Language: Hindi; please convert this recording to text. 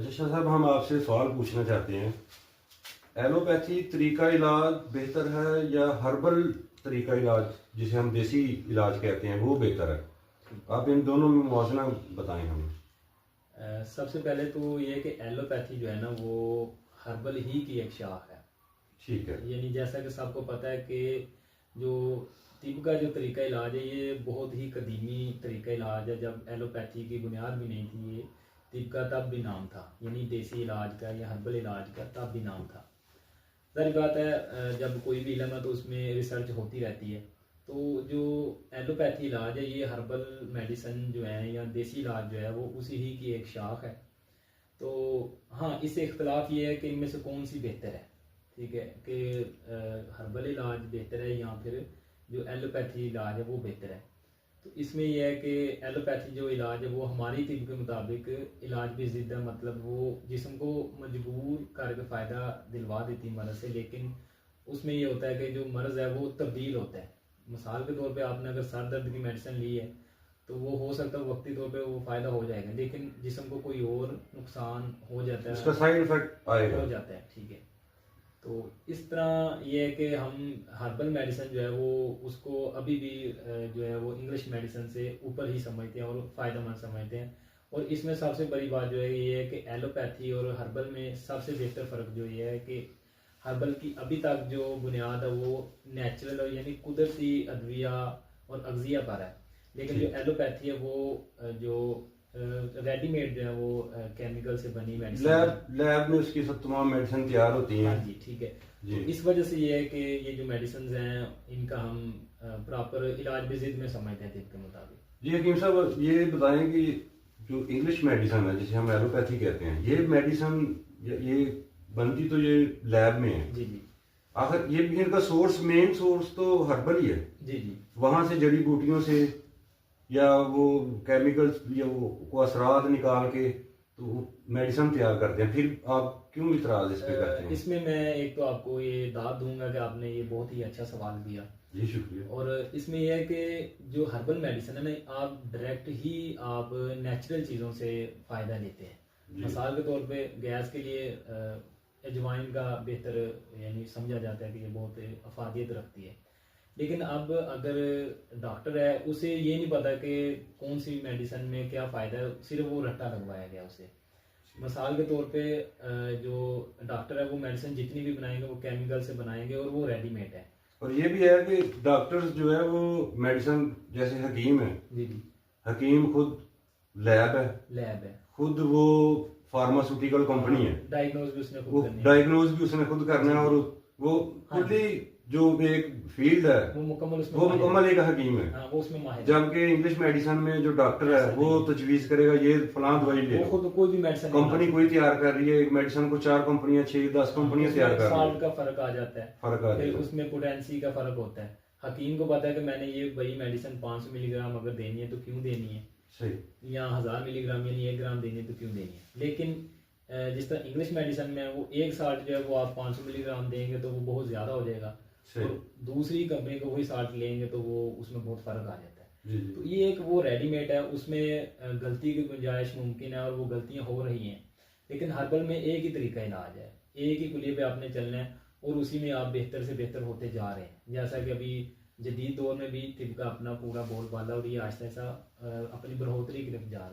अच्छा शाह साहब, हम आपसे सवाल पूछना चाहते हैं, एलोपैथी तरीका इलाज बेहतर है या हर्बल तरीका इलाज जिसे हम देसी इलाज कहते हैं वो बेहतर है? आप इन दोनों में मुवाजना बताएं हमें। सबसे पहले तो ये कि एलोपैथी जो है ना वो हर्बल ही की एक शाख है। ठीक है। यानी जैसा कि सबको पता है कि जो तिब का जो तरीका इलाज है ये बहुत ही कदीमी तरीका इलाज है। जब एलोपैथी की बुनियाद भी नहीं थी, ये तिब का तब भी नाम था, यानी देसी इलाज का या हर्बल इलाज का तब भी नाम था। जारी बात है, जब कोई भी इलम है तो उसमें रिसर्च होती रहती है। तो जो एलोपैथी इलाज है ये हर्बल मेडिसिन जो है या देसी इलाज जो है वो उसी ही की एक शाख है। तो हाँ, इससे इख्तलाफ ये है कि इनमें से कौन सी बेहतर है। ठीक है कि हर्बल इलाज बेहतर है या फिर जो एलोपैथी इलाज है वो बेहतर है। तो इसमें यह है कि एलोपैथी जो इलाज है वो हमारी तिब के मुताबिक इलाज भी ज़िद्द है, मतलब वो जिस्म को मजबूर करके फ़ायदा दिलवा देती है मर्ज़ से। लेकिन उसमें ये होता है कि जो मर्ज़ है वो तब्दील होता है। मिसाल के तौर पे आपने अगर सर दर्द की मेडिसिन ली है तो वो हो सकता है वक्ती तौर पे वो फ़ायदा हो जाएगा, लेकिन जिस्म को कोई और नुकसान हो जाता है, उसका साइड इफेक्ट आएगा। हो जाता है। ठीक है, तो इस तरह ये है कि हम हर्बल मेडिसिन जो है वो उसको अभी भी जो है वो इंग्लिश मेडिसिन से ऊपर ही समझते हैं और फ़ायदेमंद समझते हैं। और इसमें सबसे बड़ी बात जो है ये है कि एलोपैथी और हर्बल में सबसे बेहतर फ़र्क जो ये है कि हर्बल की अभी तक जो बुनियाद है वो नेचुरल और यानी कुदरती अद्विया और अगजिया पर है। लेकिन जो एलोपैथी है वो जो रेडीमेड जो है वो केमिकल से बनी मेडिसिन लैब में उसकी सब तमाम मेडिसिन तैयार होती हैं। हाँ जी, ठीक है। जी। तो इस वजह से ये है कि ये जो मेडिसिन हैं इनका हम प्रॉपर इलाज भी जिद में समझते हैं तिब के मुताबिक। जी हकीम साहब, ये बताएं कि जो इंग्लिश मेडिसिन है जिसे हम एलोपैथी कहते हैं, ये मेडिसिन ये बनती तो ये लैब में है। जी जी आखिर ये इनका सोर्स, मेन सोर्स तो हर्बल ही है। जी जी वहां से जड़ी बूटियों से या वो केमिकल्स या वो को असरात निकाल के तो मेडिसिन तैयार करते हैं। फिर आप क्यों इतराज इस पे करते हैं? इसमें मैं एक तो आपको ये दाद दूंगा कि आपने ये बहुत ही अच्छा सवाल किया। जी शुक्रिया। और इसमें यह है कि जो हर्बल मेडिसिन है ना, आप डायरेक्ट ही आप नेचुरल चीज़ों से फ़ायदा लेते हैं। मिसाल के तौर पे गैस के लिए अजवाइन का बेहतर यानी समझा जाता है कि ये बहुत अफादियत रखती है। लेकिन अब अगर डॉक्टर है उसे ये नहीं पता कि कौन सी मेडिसिन में क्या फ़ायदा है, सिर्फ वो रट्टा लगवाया गया उसे। मिसाल के तौर पे जो डॉक्टर है वो मेडिसिन जितनी भी बनाएंगे वो केमिकल से बनाएंगे और वो रेडीमेड है। और ये भी है कि डॉक्टर्स जो है वो मेडिसिन, जैसे हकीम है, जी जी, हकीम खुद लैब है, लैब है, खुद वो फार्मास्यूटिकल कंपनी है, डायग्नोज भी उसने खुद वो करनी है, डायग्नोज भी उसने खुद करना है। और वो हाँ खुद ही जो एक फील्ड है वो मुकम्मल उसमें वो माहिर है। मुकम्मल एक हकीम है। हाँ, वो उसमें माहिर है। जबकि इंग्लिश मेडिसिन में जो डॉक्टर है ऐसा वो नहीं। तजवीज करेगा ये फलां दवाई ले वो लो। खुद कोई भी मेडिसिन कंपनी कोई तैयार कर रही है एक मेडिसिन को, 4 कंपनियां 6-10 कंपनियां तैयार कर रही साल्ट है। का फर्क आ जाता है, फर्क आ फिर जाएगा। उसमें पोटेंसी का फर्क होता है। हकीम को पता है कि मैंने ये वही मेडिसिन 500 मिलीग्राम अगर देनी है तो क्यों देनी है, सही। या 1000 मिलीग्राम यानी 1 ग्राम देनी है तो क्यों देनी है। लेकिन जिस तरह इंग्लिश मेडिसिन में वो एक साल्ट जो है वो आप 500 मिलीग्राम देंगे तो वो बहुत ज़्यादा हो जाएगा, और दूसरी कंपनी को वही साल्ट लेंगे तो वो उसमें बहुत फ़र्क आ जाता है। जी जी। तो ये एक वो रेडीमेड है, उसमें गलती की गुंजाइश मुमकिन है और वो गलतियां हो रही हैं। लेकिन हर्बल में एक ही तरीका इलाज है, एक ही कुलिये पे आपने चलना है और उसी में आप बेहतर से बेहतर होते जा रहे हैं। जैसा कि अभी जदीद दौर में भी तिब का अपना पूरा बोलबाला और ये आहिस्ता आहिस्ता अपनी बढ़ोतरी की तरफ जा रहा है।